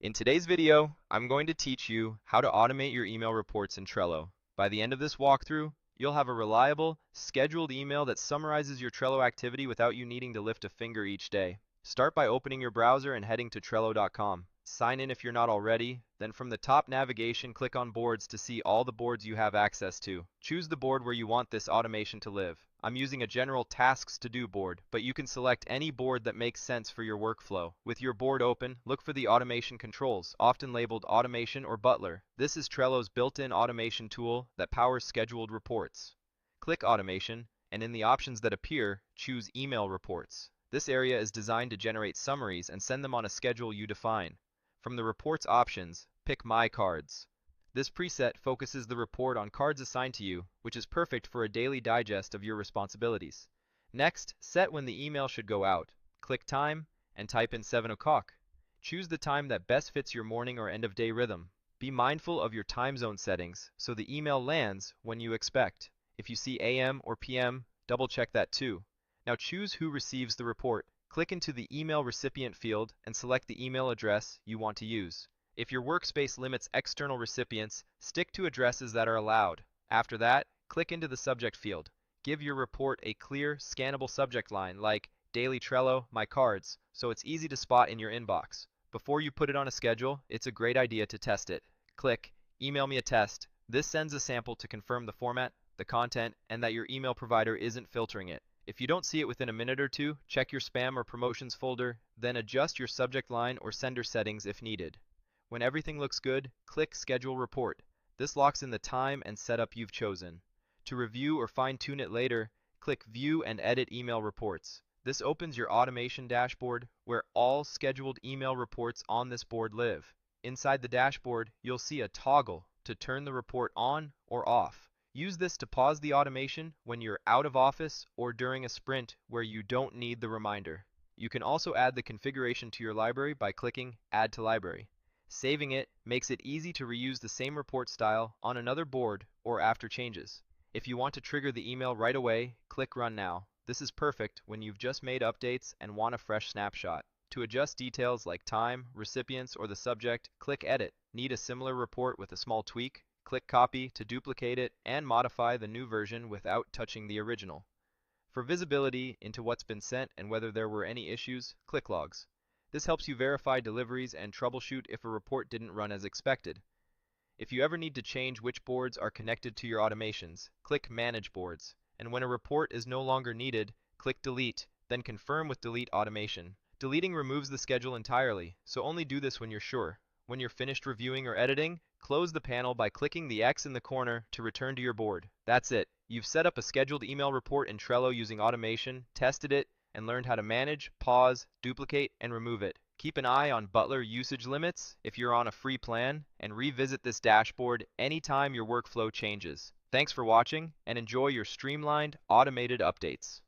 In today's video, I'm going to teach you how to automate your email reports in Trello. By the end of this walkthrough, you'll have a reliable, scheduled email that summarizes your Trello activity without you needing to lift a finger each day. Start by opening your browser and heading to Trello.com. Sign in if you're not already, then from the top navigation, click on Boards to see all the boards you have access to. Choose the board where you want this automation to live. I'm using a general Tasks to Do board, but you can select any board that makes sense for your workflow. With your board open, look for the automation controls, often labeled Automation or Butler. This is Trello's built-in automation tool that powers scheduled reports. Click Automation, and in the options that appear, choose Email Reports. This area is designed to generate summaries and send them on a schedule you define. From the Reports options, pick My Cards. This preset focuses the report on cards assigned to you, which is perfect for a daily digest of your responsibilities. Next, set when the email should go out. Click Time and type in 7 o'clock. Choose the time that best fits your morning or end-of-day rhythm. Be mindful of your time zone settings so the email lands when you expect. If you see AM or PM, double-check that too. Now choose who receives the report. Click into the Email Recipient field and select the email address you want to use. If your workspace limits external recipients, stick to addresses that are allowed. After that, click into the subject field. Give your report a clear, scannable subject line like Daily Trello, My Cards, so it's easy to spot in your inbox. Before you put it on a schedule, it's a great idea to test it. Click Email me a test. This sends a sample to confirm the format, the content, and that your email provider isn't filtering it. If you don't see it within a minute or two, check your spam or promotions folder, then adjust your subject line or sender settings if needed. When everything looks good, click Schedule Report. This locks in the time and setup you've chosen. To review or fine-tune it later, click View and Edit Email Reports. This opens your automation dashboard where all scheduled email reports on this board live. Inside the dashboard, you'll see a toggle to turn the report on or off. Use this to pause the automation when you're out of office or during a sprint where you don't need the reminder. You can also add the configuration to your library by clicking Add to Library. Saving it makes it easy to reuse the same report style on another board or after changes. If you want to trigger the email right away, click Run Now. This is perfect when you've just made updates and want a fresh snapshot. To adjust details like time, recipients, or the subject, click Edit. Need a similar report with a small tweak? Click Copy to duplicate it and modify the new version without touching the original. For visibility into what's been sent and whether there were any issues, click Logs. This helps you verify deliveries and troubleshoot if a report didn't run as expected. If you ever need to change which boards are connected to your automations, click Manage Boards. And when a report is no longer needed, click Delete, then confirm with Delete Automation. Deleting removes the schedule entirely, so only do this when you're sure. When you're finished reviewing or editing, close the panel by clicking the X in the corner to return to your board. That's it. You've set up a scheduled email report in Trello using automation, tested it, and learned how to manage, pause, duplicate, and remove it. Keep an eye on Butler usage limits if you're on a free plan, and revisit this dashboard anytime your workflow changes. Thanks for watching, and enjoy your streamlined, automated updates.